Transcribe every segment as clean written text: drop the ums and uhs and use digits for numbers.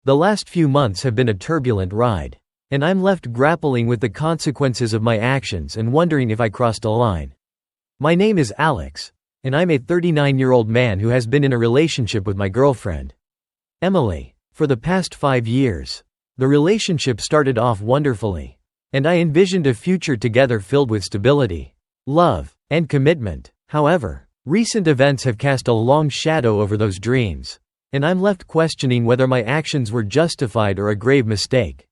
The last few months have been a turbulent ride, and I'm left grappling with the consequences of my actions and wondering if I crossed a line. My name is Alex, and I'm a 39-year-old man who has been in a relationship with my girlfriend, Emily, for the past 5 years. The relationship started off wonderfully, and I envisioned a future together filled with stability, love, and commitment. However, recent events have cast a long shadow over those dreams, and I'm left questioning whether my actions were justified or a grave mistake.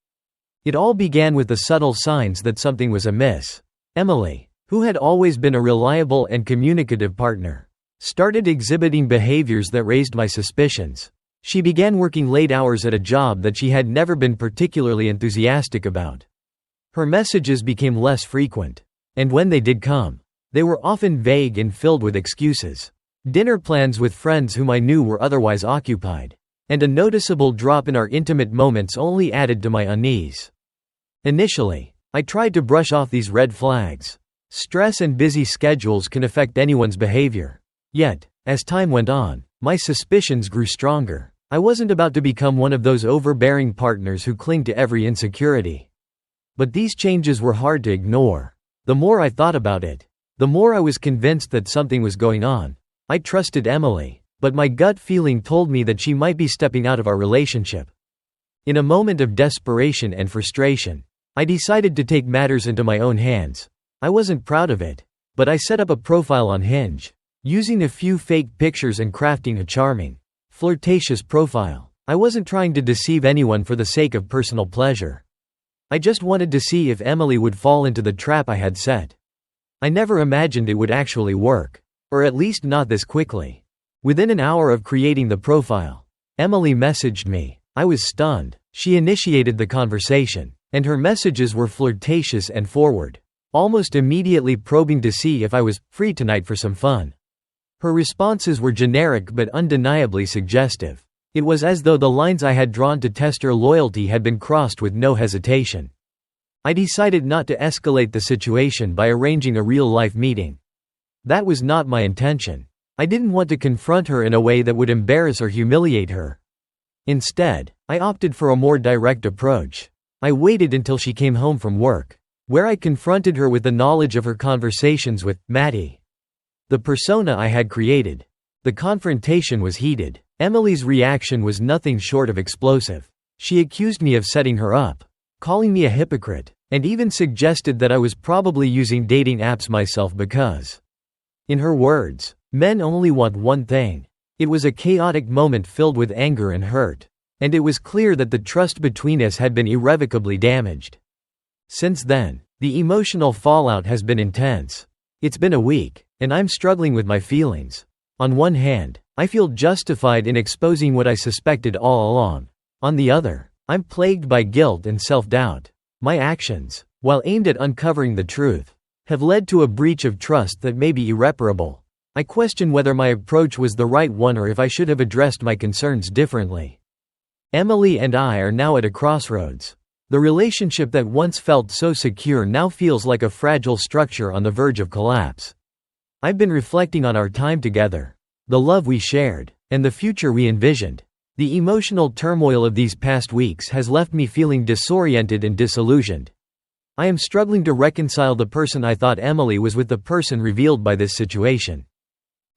It all began with the subtle signs that something was amiss. Emily, who had always been a reliable and communicative partner, started exhibiting behaviors that raised my suspicions. She began working late hours at a job that she had never been particularly enthusiastic about. Her messages became less frequent, and when they did come, they were often vague and filled with excuses. Dinner plans with friends whom I knew were otherwise occupied, and a noticeable drop in our intimate moments only added to my unease. Initially, I tried to brush off these red flags. Stress and busy schedules can affect anyone's behavior. Yet, as time went on, my suspicions grew stronger. I wasn't about to become one of those overbearing partners who cling to every insecurity. But these changes were hard to ignore. The more I thought about it, the more I was convinced that something was going on. I trusted Emily, but my gut feeling told me that she might be stepping out of our relationship. In a moment of desperation and frustration, I decided to take matters into my own hands. I wasn't proud of it, but I set up a profile on Hinge, using a few fake pictures and crafting a charming, flirtatious profile. I wasn't trying to deceive anyone for the sake of personal pleasure. I just wanted to see if Emily would fall into the trap I had set. I never imagined it would actually work. Or at least not this quickly. Within an hour of creating the profile, Emily messaged me. I was stunned. She initiated the conversation, and her messages were flirtatious and forward, almost immediately probing to see if I was free tonight for some fun. Her responses were generic but undeniably suggestive. It was as though the lines I had drawn to test her loyalty had been crossed with no hesitation. I decided not to escalate the situation by arranging a real-life meeting. That was not my intention. I didn't want to confront her in a way that would embarrass or humiliate her. Instead, I opted for a more direct approach. I waited until she came home from work, where I confronted her with the knowledge of her conversations with Maddie, the persona I had created. The confrontation was heated. Emily's reaction was nothing short of explosive. She accused me of setting her up, calling me a hypocrite, and even suggested that I was probably using dating apps myself because, in her words, men only want one thing. It was a chaotic moment filled with anger and hurt, and it was clear that the trust between us had been irrevocably damaged. Since then, the emotional fallout has been intense. It's been a week, and I'm struggling with my feelings. On one hand, I feel justified in exposing what I suspected all along. On the other, I'm plagued by guilt and self-doubt. My actions, while aimed at uncovering the truth, have led to a breach of trust that may be irreparable. I question whether my approach was the right one or if I should have addressed my concerns differently. Emily and I are now at a crossroads. The relationship that once felt so secure now feels like a fragile structure on the verge of collapse. I've been reflecting on our time together, the love we shared, and the future we envisioned. The emotional turmoil of these past weeks has left me feeling disoriented and disillusioned. I am struggling to reconcile the person I thought Emily was with the person revealed by this situation.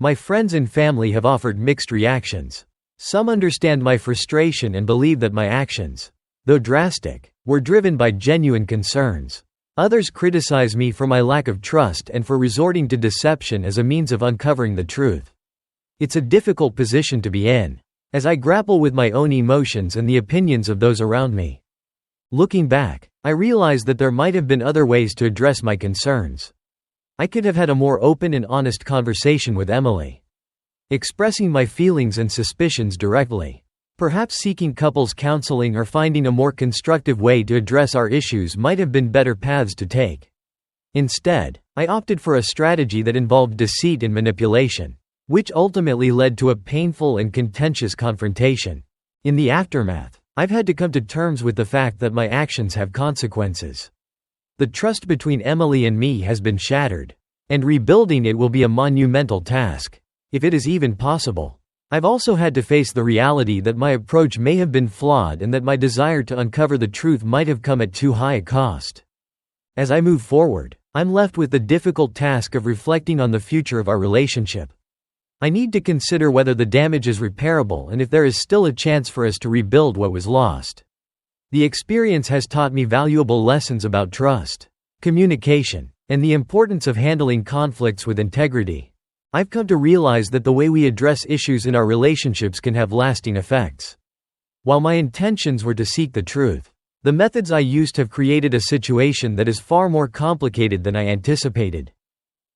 My friends and family have offered mixed reactions. Some understand my frustration and believe that my actions, though drastic, were driven by genuine concerns. Others criticize me for my lack of trust and for resorting to deception as a means of uncovering the truth. It's a difficult position to be in, as I grapple with my own emotions and the opinions of those around me. Looking back, I realize that there might have been other ways to address my concerns. I could have had a more open and honest conversation with Emily, expressing my feelings and suspicions directly. Perhaps seeking couples counseling or finding a more constructive way to address our issues might have been better paths to take. Instead, I opted for a strategy that involved deceit and manipulation, which ultimately led to a painful and contentious confrontation. In the aftermath, I've had to come to terms with the fact that my actions have consequences. The trust between Emily and me has been shattered, and rebuilding it will be a monumental task, if it is even possible. I've also had to face the reality that my approach may have been flawed and that my desire to uncover the truth might have come at too high a cost. As I move forward, I'm left with the difficult task of reflecting on the future of our relationship. I need to consider whether the damage is repairable and if there is still a chance for us to rebuild what was lost. The experience has taught me valuable lessons about trust, communication, and the importance of handling conflicts with integrity. I've come to realize that the way we address issues in our relationships can have lasting effects. While my intentions were to seek the truth, the methods I used have created a situation that is far more complicated than I anticipated.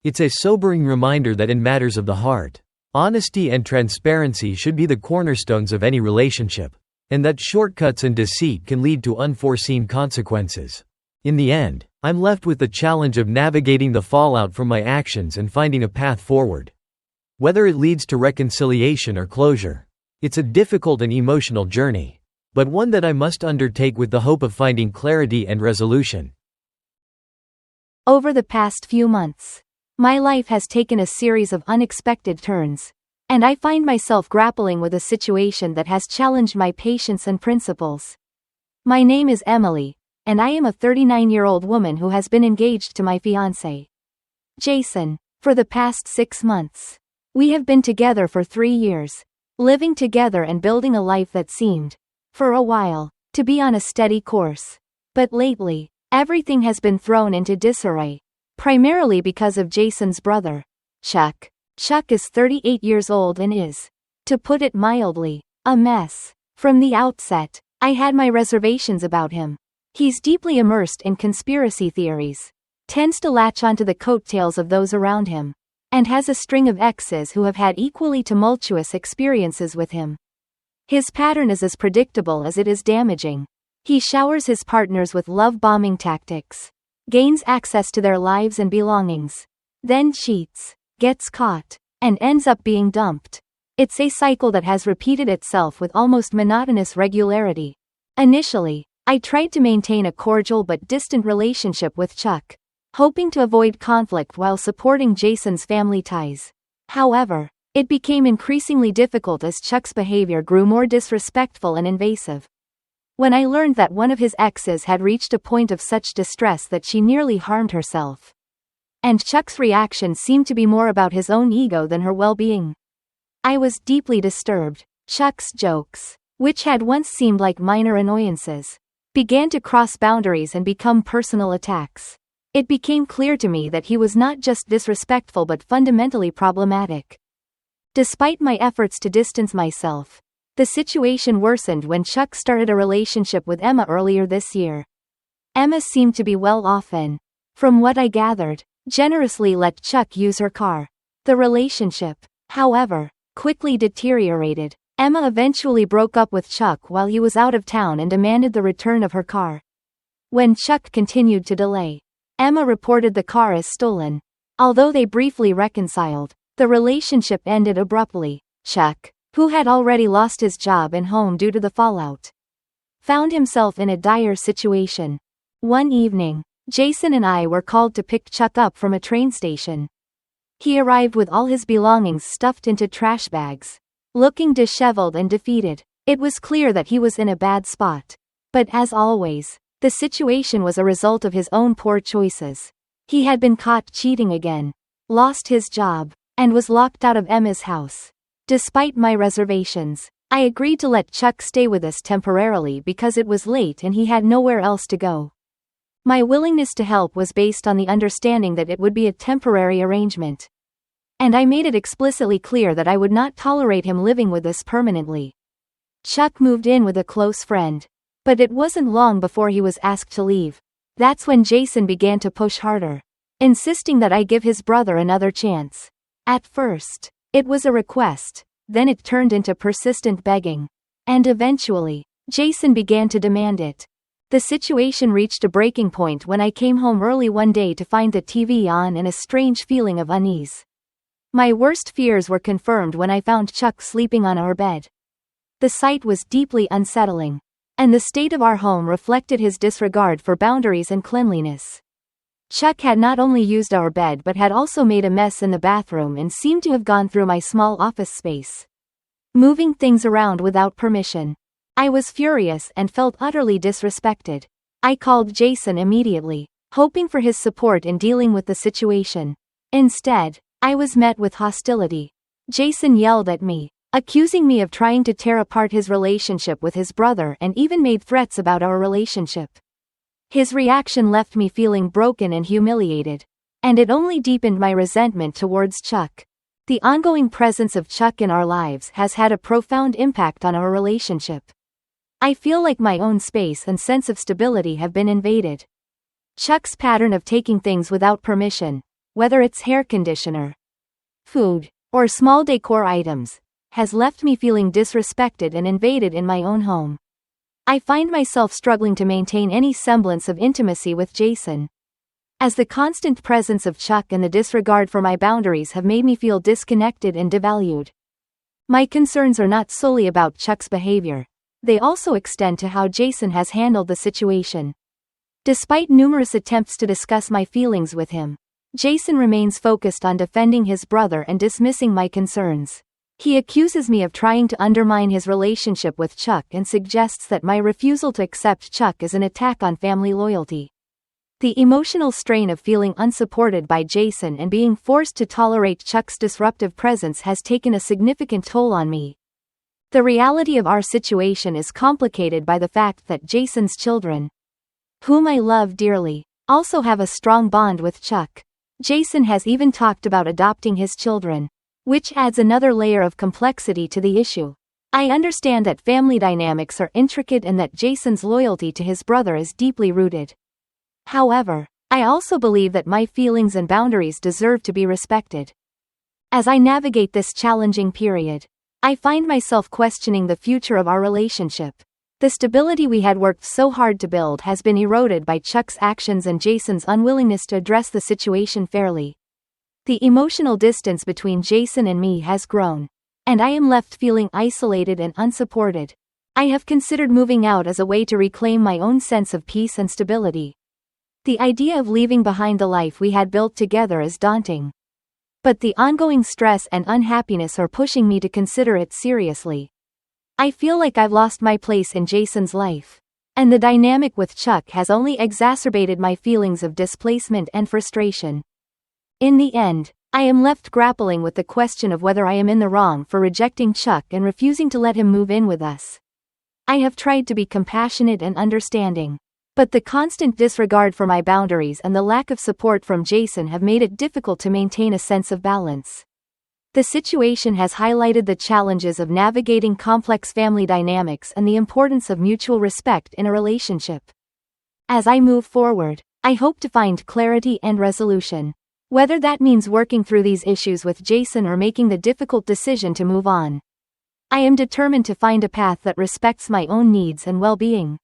It's a sobering reminder that in matters of the heart, honesty and transparency should be the cornerstones of any relationship, and that shortcuts and deceit can lead to unforeseen consequences. In the end, I'm left with the challenge of navigating the fallout from my actions and finding a path forward. Whether it leads to reconciliation or closure, it's a difficult and emotional journey, but one that I must undertake with the hope of finding clarity and resolution. Over the past few months, my life has taken a series of unexpected turns, and I find myself grappling with a situation that has challenged my patience and principles. My name is Emily, and I am a 39-year-old woman who has been engaged to my fiancé, Jason, for the past 6 months. We have been together for 3 years, living together and building a life that seemed, for a while, to be on a steady course. But lately, everything has been thrown into disarray, primarily because of Jason's brother, Chuck. Chuck is 38 years old and is, to put it mildly, a mess. From the outset, I had my reservations about him. He's deeply immersed in conspiracy theories, tends to latch onto the coattails of those around him, and has a string of exes who have had equally tumultuous experiences with him. His pattern is as predictable as it is damaging. He showers his partners with love-bombing tactics, gains access to their lives and belongings, then cheats, gets caught, and ends up being dumped. It's a cycle that has repeated itself with almost monotonous regularity. Initially, I tried to maintain a cordial but distant relationship with Chuck, hoping to avoid conflict while supporting Jason's family ties. However, it became increasingly difficult as Chuck's behavior grew more disrespectful and invasive. When I learned that one of his exes had reached a point of such distress that she nearly harmed herself, and Chuck's reaction seemed to be more about his own ego than her well-being, I was deeply disturbed. Chuck's jokes, which had once seemed like minor annoyances, began to cross boundaries and become personal attacks. It became clear to me that he was not just disrespectful but fundamentally problematic. Despite my efforts to distance myself, the situation worsened when Chuck started a relationship with Emma earlier this year. Emma seemed to be well off and, from what I gathered, generously let Chuck use her car. The relationship, however, quickly deteriorated. Emma eventually broke up with Chuck while he was out of town and demanded the return of her car. When Chuck continued to delay, Emma reported the car as stolen. Although they briefly reconciled, the relationship ended abruptly. Chuck, who had already lost his job and home due to the fallout, found himself in a dire situation. One evening, Jason and I were called to pick Chuck up from a train station. He arrived with all his belongings stuffed into trash bags, looking disheveled and defeated. It was clear that he was in a bad spot. But as always, the situation was a result of his own poor choices. He had been caught cheating again, lost his job, and was locked out of Emma's house. Despite my reservations, I agreed to let Chuck stay with us temporarily because it was late and he had nowhere else to go. My willingness to help was based on the understanding that it would be a temporary arrangement. And I made it explicitly clear that I would not tolerate him living with us permanently. Chuck moved in with a close friend, but it wasn't long before he was asked to leave. That's when Jason began to push harder, insisting that I give his brother another chance. At first, it was a request, then it turned into persistent begging. And eventually, Jason began to demand it. The situation reached a breaking point when I came home early one day to find the TV on and a strange feeling of unease. My worst fears were confirmed when I found Chuck sleeping on our bed. The sight was deeply unsettling, and the state of our home reflected his disregard for boundaries and cleanliness. Chuck had not only used our bed but had also made a mess in the bathroom and seemed to have gone through my small office space. moving things around without permission. I was furious and felt utterly disrespected. I called Jason immediately, hoping for his support in dealing with the situation. Instead, I was met with hostility. Jason yelled at me, accusing me of trying to tear apart his relationship with his brother and even made threats about our relationship. His reaction left me feeling broken and humiliated, and it only deepened my resentment towards Chuck. The ongoing presence of Chuck in our lives has had a profound impact on our relationship. I feel like my own space and sense of stability have been invaded. Chuck's pattern of taking things without permission, whether it's hair conditioner, food, or small decor items, has left me feeling disrespected and invaded in my own home. I find myself struggling to maintain any semblance of intimacy with Jason, as the constant presence of Chuck and the disregard for my boundaries have made me feel disconnected and devalued. My concerns are not solely about Chuck's behavior. They also extend to how Jason has handled the situation. Despite numerous attempts to discuss my feelings with him, Jason remains focused on defending his brother and dismissing my concerns. He accuses me of trying to undermine his relationship with Chuck and suggests that my refusal to accept Chuck is an attack on family loyalty. The emotional strain of feeling unsupported by Jason and being forced to tolerate Chuck's disruptive presence has taken a significant toll on me. The reality of our situation is complicated by the fact that Jason's children, whom I love dearly, also have a strong bond with Chuck. Jason has even talked about adopting his children, which adds another layer of complexity to the issue. I understand that family dynamics are intricate and that Jason's loyalty to his brother is deeply rooted. However, I also believe that my feelings and boundaries deserve to be respected. As I navigate this challenging period, I find myself questioning the future of our relationship. The stability we had worked so hard to build has been eroded by Chuck's actions and Jason's unwillingness to address the situation fairly. The emotional distance between Jason and me has grown, and I am left feeling isolated and unsupported. I have considered moving out as a way to reclaim my own sense of peace and stability. The idea of leaving behind the life we had built together is daunting. But the ongoing stress and unhappiness are pushing me to consider it seriously. I feel like I've lost my place in Jason's life, and the dynamic with Chuck has only exacerbated my feelings of displacement and frustration. In the end, I am left grappling with the question of whether I am in the wrong for rejecting Chuck and refusing to let him move in with us. I have tried to be compassionate and understanding, but the constant disregard for my boundaries and the lack of support from Jason have made it difficult to maintain a sense of balance. The situation has highlighted the challenges of navigating complex family dynamics and the importance of mutual respect in a relationship. As I move forward, I hope to find clarity and resolution. Whether that means working through these issues with Jason or making the difficult decision to move on. I am determined to find a path that respects my own needs and well-being.